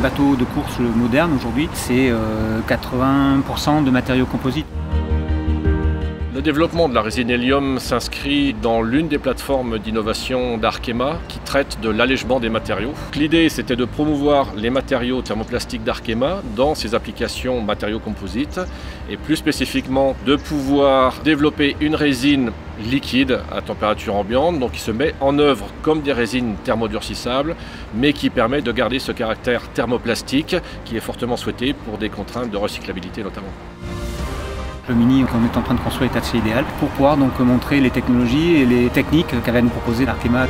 bateaux de course modernes aujourd'hui, c'est 80% de matériaux composites. Le développement de la résine hélium s'inscrit dans l'une des plateformes d'innovation d'Arkema qui traite de l'allègement des matériaux. L'idée, c'était de promouvoir les matériaux thermoplastiques d'Arkema dans ses applications matériaux composites et plus spécifiquement de pouvoir développer une résine liquide à température ambiante, donc qui se met en œuvre comme des résines thermodurcissables, mais qui permet de garder ce caractère thermoplastique qui est fortement souhaité pour des contraintes de recyclabilité notamment. Le Mini qu'on est en train de construire est assez idéal pour pouvoir donc montrer les technologies et les techniques qu'avait nous proposer Arkema.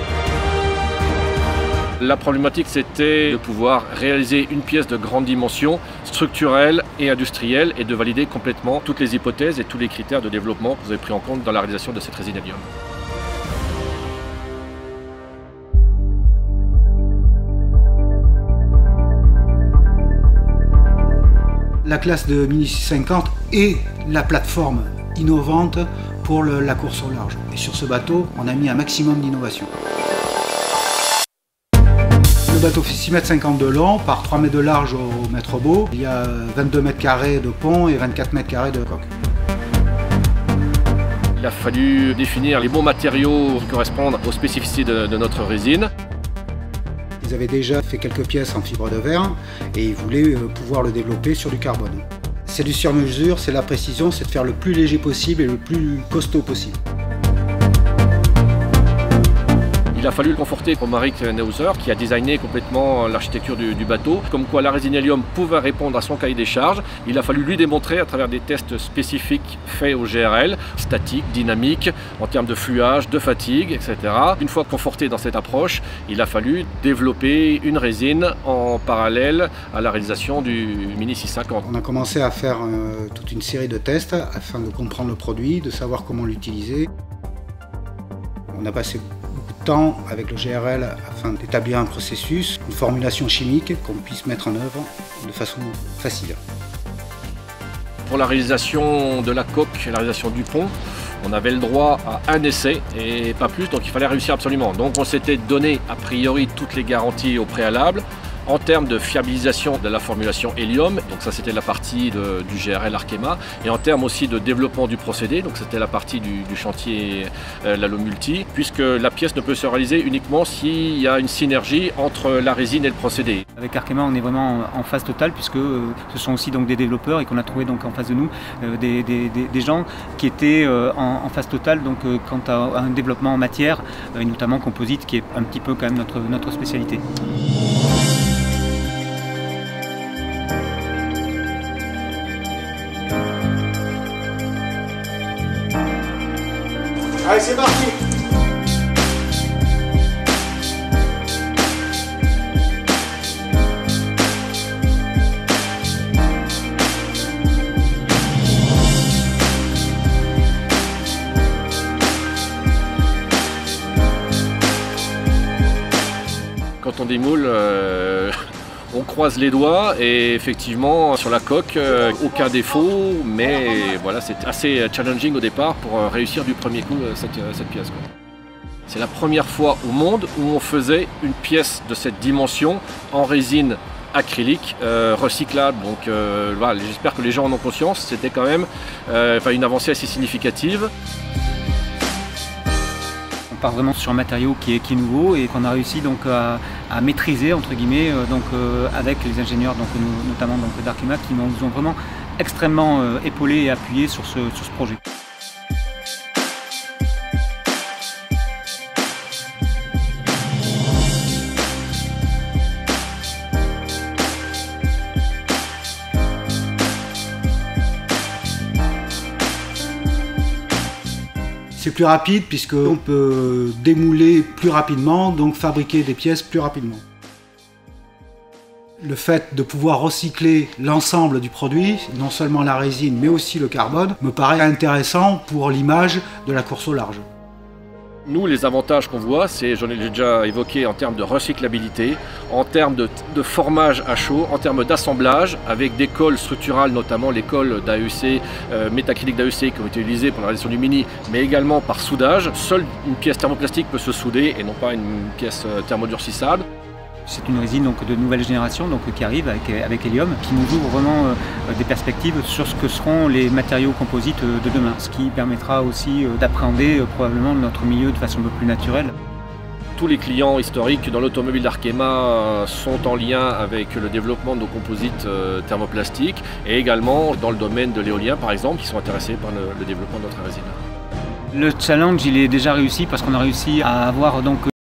La problématique, c'était de pouvoir réaliser une pièce de grande dimension, structurelle et industrielle, et de valider complètement toutes les hypothèses et tous les critères de développement que vous avez pris en compte dans la réalisation de cette résine hélium. La classe de Mini 650 est la plateforme innovante pour la course au large. Et sur ce bateau, on a mis un maximum d'innovation. Le bateau fait 6,50 m de long par 3 m de large au mètre beau. Il y a 22 mètres carrés de pont et 24 mètres carrés de coque. Il a fallu définir les bons matériaux qui correspondent aux spécificités de notre résine. Ils avaient déjà fait quelques pièces en fibre de verre et ils voulaient pouvoir le développer sur du carbone. C'est du sur-mesure, c'est la précision, c'est de faire le plus léger possible et le plus costaud possible. Il a fallu le conforter pour Marek Neuser qui a designé complètement l'architecture du bateau, comme quoi la résine hélium pouvait répondre à son cahier des charges. Il a fallu lui démontrer à travers des tests spécifiques faits au GRL, statique, dynamique, en termes de fluage, de fatigue, etc. Une fois conforté dans cette approche, il a fallu développer une résine en parallèle à la réalisation du Mini 650. On a commencé à faire toute une série de tests afin de comprendre le produit, de savoir comment l'utiliser. On a passé beaucoup de temps avec le GRL afin d'établir un processus, une formulation chimique qu'on puisse mettre en œuvre de façon facile. Pour la réalisation de la coque et la réalisation du pont, on avait le droit à un essai et pas plus, donc il fallait réussir absolument. Donc on s'était donné a priori toutes les garanties au préalable. En termes de fiabilisation de la formulation hélium, donc ça c'était la partie du GRL Arkema, et en termes aussi de développement du procédé, donc c'était la partie du chantier Lalo Multi, puisque la pièce ne peut se réaliser uniquement s'il y a une synergie entre la résine et le procédé. Avec Arkema, on est vraiment en phase totale puisque ce sont aussi donc des développeurs et qu'on a trouvé donc en face de nous des gens qui étaient en phase totale donc quant à un développement en matière, et notamment composite, qui est un petit peu quand même notre spécialité. Allez, c'est parti! Quand on démoule, on croise les doigts et effectivement sur la coque, aucun défaut, mais voilà, c'est assez challenging au départ pour réussir du premier coup cette pièce. C'est la première fois au monde où on faisait une pièce de cette dimension en résine acrylique recyclable. Donc voilà, j'espère que les gens en ont conscience, c'était quand même une avancée assez significative. On part vraiment sur un matériau qui est nouveau et qu'on a réussi donc à maîtriser entre guillemets avec les ingénieurs donc, notamment d'Arkema qui nous ont vraiment extrêmement épaulés et appuyés sur ce projet. C'est plus rapide puisqu'on peut démouler plus rapidement, donc fabriquer des pièces plus rapidement. Le fait de pouvoir recycler l'ensemble du produit, non seulement la résine mais aussi le carbone, me paraît intéressant pour l'image de la course au large. Nous, les avantages qu'on voit, c'est, j'en ai déjà évoqué, en termes de recyclabilité, en termes de formage à chaud, en termes d'assemblage, avec des colles structurales, notamment les colles d'AEC, métacrylique d'AEC qui ont été utilisées pour la réalisation du Mini, mais également par soudage. Seule une pièce thermoplastique peut se souder et non pas une pièce thermodurcissable. C'est une résine donc, de nouvelle génération donc, qui arrive avec Hélium, qui nous ouvre vraiment des perspectives sur ce que seront les matériaux composites de demain, ce qui permettra aussi d'appréhender probablement notre milieu de façon un peu plus naturelle. Tous les clients historiques dans l'automobile d'Arkema sont en lien avec le développement de nos composites thermoplastiques et également dans le domaine de l'éolien par exemple, qui sont intéressés par le développement de notre résine. Le challenge il est déjà réussi parce qu'on a réussi à avoir donc